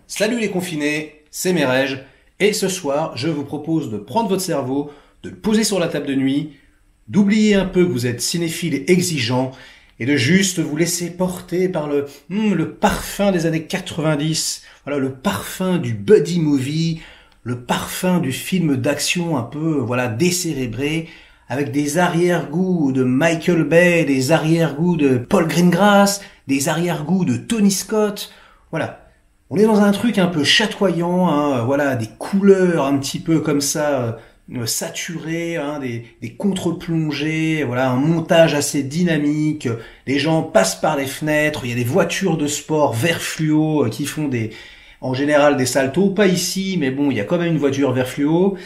Salut les confinés, c'est Merej, et ce soir, je vous propose de prendre votre cerveau, de le poser sur la table de nuit, d'oublier un peu que vous êtes cinéphile et exigeant, et de juste vous laisser porter par le parfum des années 90, voilà, le parfum du buddy movie, le parfum du film d'action un peu, voilà, décérébré, avec des arrière-goûts de Michael Bay, des arrière-goûts de Paul Greengrass, des arrière-goûts de Tony Scott, voilà. On est dans un truc un peu chatoyant, hein, voilà, des couleurs un petit peu comme ça, saturées, hein, des contre-plongées, voilà, un montage assez dynamique, les gens passent par les fenêtres, il y a des voitures de sport vert fluo qui font en général des saltos, pas ici, mais bon, il y a quand même une voiture vert fluo.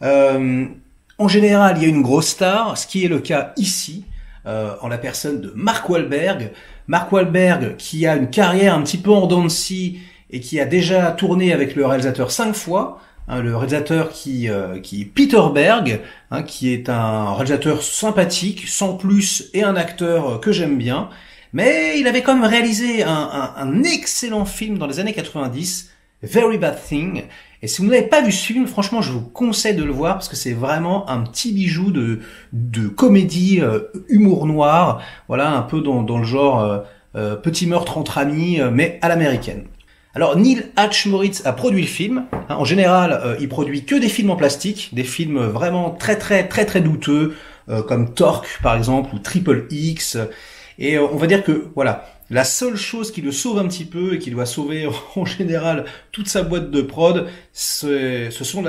En général, il y a une grosse star, ce qui est le cas ici, en la personne de Mark Wahlberg. Mark Wahlberg, qui a une carrière un petit peu en dents de scie, et qui a déjà tourné avec le réalisateur 5 fois, hein, le réalisateur qui est Peter Berg, hein, qui est un réalisateur sympathique, sans plus, et un acteur que j'aime bien, mais il avait quand même réalisé un excellent film dans les années 90, Very Bad Thing, et si vous n'avez pas vu ce film, franchement, je vous conseille de le voir, parce que c'est vraiment un petit bijou de comédie, humour noir, voilà, un peu dans le genre petit meurtre entre amis, mais à l'américaine. Alors Neil H. Moritz a produit le film. En général, il produit que des films en plastique, des films vraiment très douteux, comme Torque par exemple ou Triple X. Et on va dire que voilà, la seule chose qui le sauve un petit peu et qui doit sauver en général toute sa boîte de prod, ce sont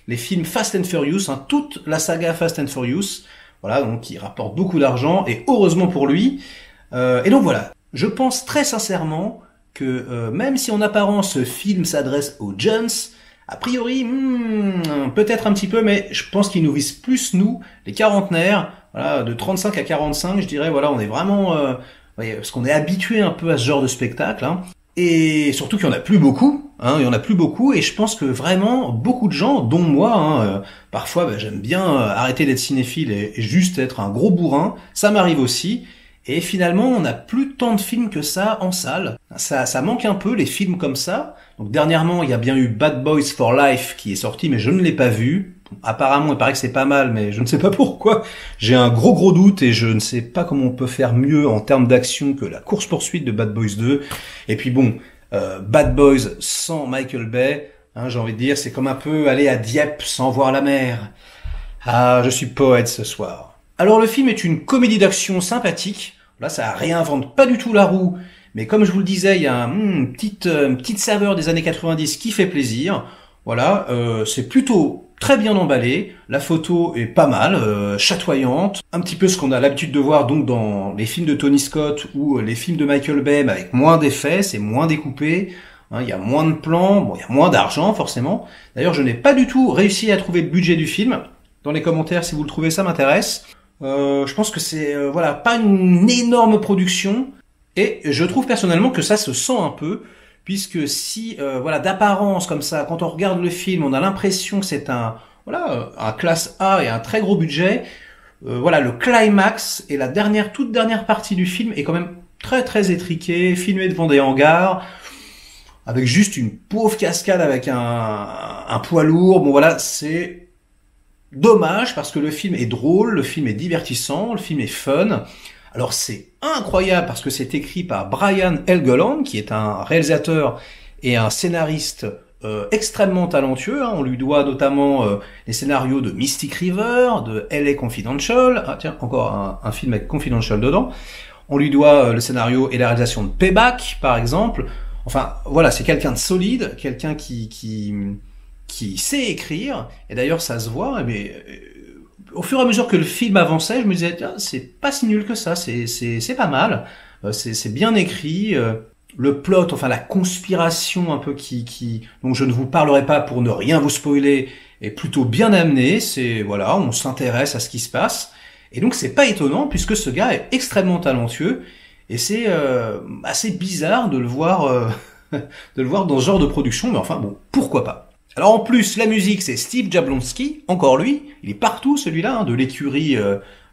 les films Fast and Furious, hein, toute la saga Fast and Furious. Voilà, donc qui rapporte beaucoup d'argent et heureusement pour lui. Et donc voilà, je pense très sincèrement que même si en apparence ce film s'adresse aux jeunes, a priori, peut-être un petit peu, mais je pense qu'il nous vise plus, nous, les quarantenaires, voilà, de 35 à 45, je dirais, voilà, on est vraiment... parce qu'on est habitué un peu à ce genre de spectacle, hein, et surtout qu'il y en a plus beaucoup, hein, il y en a plus beaucoup, et je pense que vraiment, beaucoup de gens, dont moi, hein, parfois, j'aime bien arrêter d'être cinéphile et juste être un gros bourrin, ça m'arrive aussi. Et finalement, on n'a plus tant de films que ça en salle. Ça manque un peu, les films comme ça. Donc dernièrement, il y a bien eu Bad Boys for Life qui est sorti, mais je ne l'ai pas vu. Bon, apparemment, il paraît que c'est pas mal, mais je ne sais pas pourquoi. J'ai un gros doute et je ne sais pas comment on peut faire mieux en termes d'action que la course-poursuite de Bad Boys 2. Et puis bon, Bad Boys sans Michael Bay, hein, j'ai envie de dire, c'est comme un peu aller à Dieppe sans voir la mer. Ah, je suis poète ce soir. Alors le film est une comédie d'action sympathique. Là, ça réinvente pas du tout la roue, mais comme je vous le disais, il y a une petite saveur des années 90 qui fait plaisir. Voilà, c'est plutôt très bien emballé. La photo est pas mal, chatoyante, un petit peu ce qu'on a l'habitude de voir donc dans les films de Tony Scott ou les films de Michael Bay, mais avec moins d'effets, c'est moins découpé. Hein, il y a moins de plans, bon, il y a moins d'argent forcément. D'ailleurs, je n'ai pas du tout réussi à trouver le budget du film. Dans les commentaires, si vous le trouvez, ça m'intéresse. Je pense que c'est voilà, pas une énorme production, et je trouve personnellement que ça se sent un peu, puisque si voilà, d'apparence comme ça, quand on regarde le film, on a l'impression que c'est un classe A et un très gros budget. Voilà, le climax et la toute dernière partie du film est quand même très étriqué, filmé devant des hangars, avec juste une pauvre cascade avec un poids lourd. Bon voilà, c'est dommage parce que le film est drôle, le film est divertissant, le film est fun. Alors c'est incroyable parce que c'est écrit par Brian Helgeland, qui est un réalisateur et un scénariste extrêmement talentueux. Hein. On lui doit notamment les scénarios de Mystic River, de LA Confidential. Ah tiens, encore un film avec Confidential dedans. On lui doit le scénario et la réalisation de Payback, par exemple. Enfin, voilà, c'est quelqu'un de solide, quelqu'un qui sait écrire, et d'ailleurs ça se voit, mais au fur et à mesure que le film avançait, je me disais, c'est pas si nul que ça, c'est pas mal, c'est bien écrit, le plot, enfin la conspiration un peu dont je ne vous parlerai pas pour ne rien vous spoiler, est plutôt bien amené, voilà, on s'intéresse à ce qui se passe, et donc c'est pas étonnant puisque ce gars est extrêmement talentueux, et c'est assez bizarre de le voir dans ce genre de production, mais enfin bon, pourquoi pas. Alors en plus, la musique, c'est Steve Jablonsky, encore lui, il est partout celui-là, hein, de l'écurie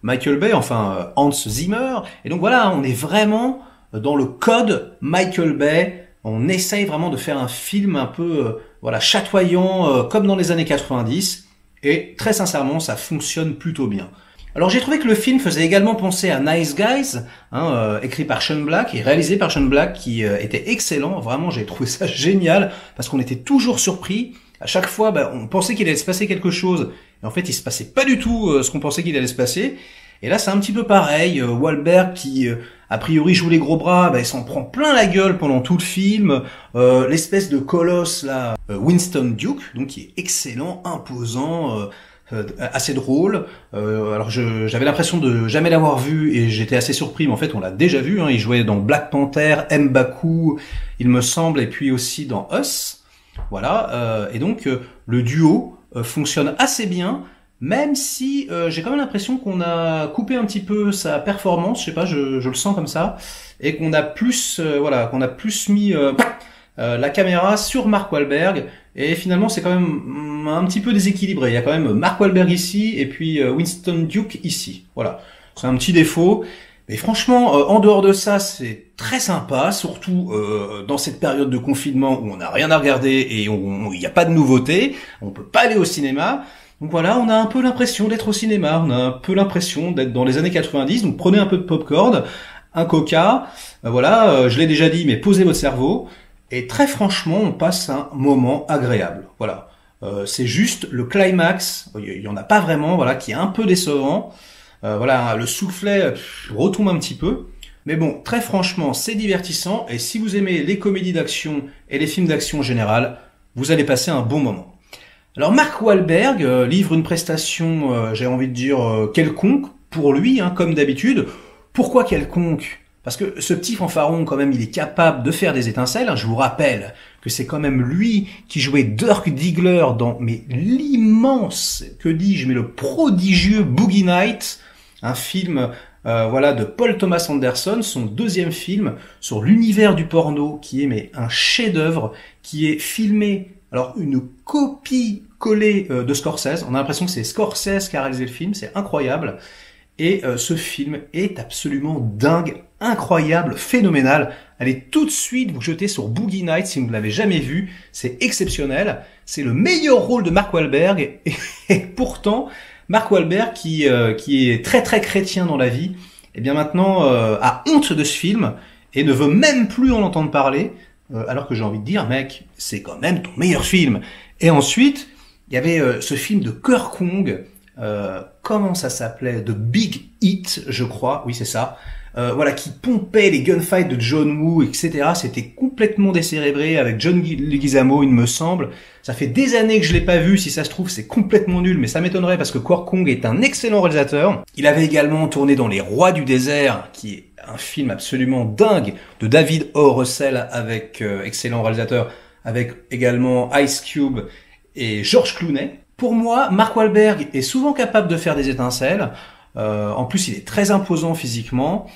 Michael Bay, enfin Hans Zimmer, et donc voilà, on est vraiment dans le code Michael Bay, On essaye vraiment de faire un film un peu voilà, chatoyant comme dans les années 90 et très sincèrement ça fonctionne plutôt bien. Alors j'ai trouvé que le film faisait également penser à Nice Guys, écrit par Shane Black et réalisé par Shane Black, qui était excellent. Vraiment, j'ai trouvé ça génial parce qu'on était toujours surpris. À chaque fois, on pensait qu'il allait se passer quelque chose, et en fait, il se passait pas du tout ce qu'on pensait qu'il allait se passer. Et là, c'est un petit peu pareil. Wahlberg, qui a priori joue les gros bras, il s'en prend plein la gueule pendant tout le film. L'espèce de colosse là, Winston Duke, donc qui est excellent, imposant. Assez drôle. Alors j'avais l'impression de jamais l'avoir vu et j'étais assez surpris, mais en fait on l'a déjà vu. Il jouait dans Black Panther, M'Baku, il me semble, et puis aussi dans Us. Voilà. Et donc le duo fonctionne assez bien, même si j'ai quand même l'impression qu'on a coupé un petit peu sa performance. Je sais pas, je le sens comme ça, et qu'on a plus qu'on a plus mis la caméra sur Mark Wahlberg. Et finalement, c'est quand même un petit peu déséquilibré. Il y a quand même Mark Wahlberg ici et puis Winston Duke ici. Voilà, c'est un petit défaut. Mais franchement, en dehors de ça, c'est très sympa, surtout dans cette période de confinement où on n'a rien à regarder et il n'y a pas de nouveautés. On peut pas aller au cinéma. Donc voilà, on a un peu l'impression d'être au cinéma. On a un peu l'impression d'être dans les années 90. Donc prenez un peu de popcorn, un coca. Je l'ai déjà dit, mais posez votre cerveau. Et très franchement, on passe un moment agréable. Voilà, c'est juste le climax. Il y en a pas vraiment, voilà, qui est un peu décevant. Le soufflet retombe un petit peu. Mais bon, très franchement, c'est divertissant. Et si vous aimez les comédies d'action et les films d'action en général, vous allez passer un bon moment. Alors Mark Wahlberg livre une prestation, j'ai envie de dire quelconque pour lui, comme d'habitude. Pourquoi quelconque ? Parce que ce petit fanfaron, quand même, il est capable de faire des étincelles. Je vous rappelle que c'est quand même lui qui jouait Dirk Diggler dans l'immense, que dis-je, mais le prodigieux Boogie Nights, un film de Paul Thomas Anderson, son deuxième film sur l'univers du porno, qui est un chef-d'œuvre, qui est filmé, alors une copie collée de Scorsese. On a l'impression que c'est Scorsese qui a réalisé le film, c'est incroyable. Et ce film est absolument dingue, incroyable, phénoménal. Allez tout de suite vous jeter sur Boogie Nights si vous ne l'avez jamais vu. C'est exceptionnel. C'est le meilleur rôle de Mark Wahlberg. Et pourtant, Mark Wahlberg, qui est très très chrétien dans la vie, eh bien maintenant a honte de ce film et ne veut même plus en entendre parler. Alors que j'ai envie de dire, mec, c'est quand même ton meilleur film. Et ensuite, il y avait ce film de Kirk Kong. Comment ça s'appelait? The Big Hit, je crois. Oui, c'est ça. Qui pompait les gunfights de John Woo, etc. C'était complètement décérébré avec John Leguizamo, il me semble. Ça fait des années que je l'ai pas vu. Si ça se trouve, c'est complètement nul, mais ça m'étonnerait parce que Kirk Kong est un excellent réalisateur. Il avait également tourné dans Les Rois du désert, qui est un film absolument dingue de David O. Russell avec excellent réalisateur, avec également Ice Cube et George Clooney. Pour moi, Mark Wahlberg est souvent capable de faire des étincelles. En plus, il est très imposant physiquement.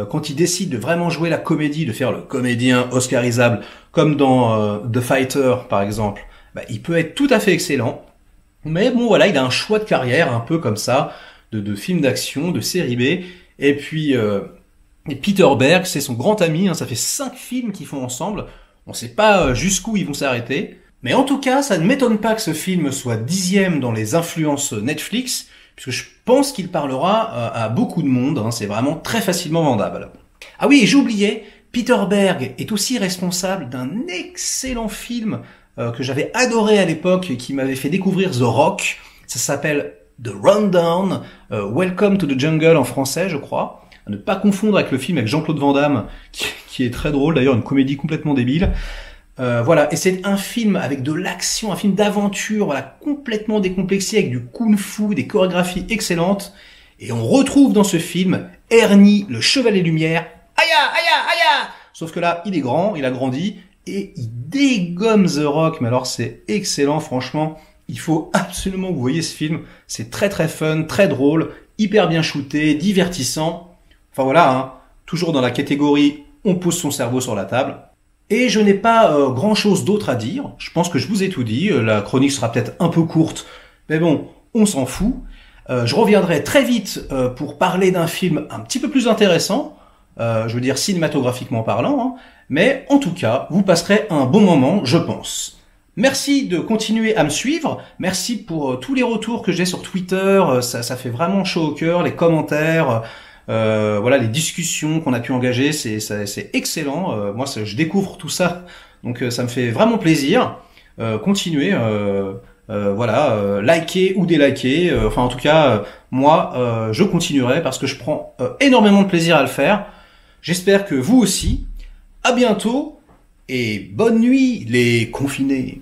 Quand il décide de vraiment jouer la comédie, de faire le comédien oscarisable, comme dans The Fighter par exemple, il peut être tout à fait excellent. Mais bon, voilà, il a un choix de carrière un peu comme ça, de films d'action, de série B. Et puis Peter Berg, c'est son grand ami. Ça fait 5 films qu'ils font ensemble. On ne sait pas jusqu'où ils vont s'arrêter. Mais en tout cas, ça ne m'étonne pas que ce film soit 10e dans les influences Netflix, puisque je pense qu'il parlera à beaucoup de monde. C'est vraiment très facilement vendable. Ah oui, et j'oubliais, Peter Berg est aussi responsable d'un excellent film que j'avais adoré à l'époque et qui m'avait fait découvrir The Rock. Ça s'appelle The Rundown, Welcome to the Jungle en français, je crois. À ne pas confondre avec le film avec Jean-Claude Van Damme, qui est très drôle, d'ailleurs une comédie complètement débile. Et c'est un film avec de l'action, un film d'aventure, complètement décomplexé, avec du kung-fu, des chorégraphies excellentes. Et on retrouve dans ce film Ernie, le Chevalier Lumière. Aïe, aïe, aïe. Sauf que là, il est grand, il a grandi, et il dégomme The Rock. Mais alors, c'est excellent, franchement. Il faut absolument que vous voyez ce film. C'est très très fun, très drôle, hyper bien shooté, divertissant. Enfin voilà, toujours dans la catégorie on pose son cerveau sur la table. Et je n'ai pas grand-chose d'autre à dire. Je pense que je vous ai tout dit. La chronique sera peut-être un peu courte, mais bon, on s'en fout. Je reviendrai très vite pour parler d'un film un petit peu plus intéressant. je veux dire cinématographiquement parlant, hein, mais en tout cas, vous passerez un bon moment, je pense. Merci de continuer à me suivre, merci pour tous les retours que j'ai sur Twitter, ça fait vraiment chaud au cœur, les commentaires, voilà, les discussions qu'on a pu engager, c'est excellent, moi je découvre tout ça, donc ça me fait vraiment plaisir. Continuez, voilà, liker ou déliker, enfin en tout cas, moi je continuerai parce que je prends énormément de plaisir à le faire. J'espère que vous aussi. À bientôt et bonne nuit les confinés.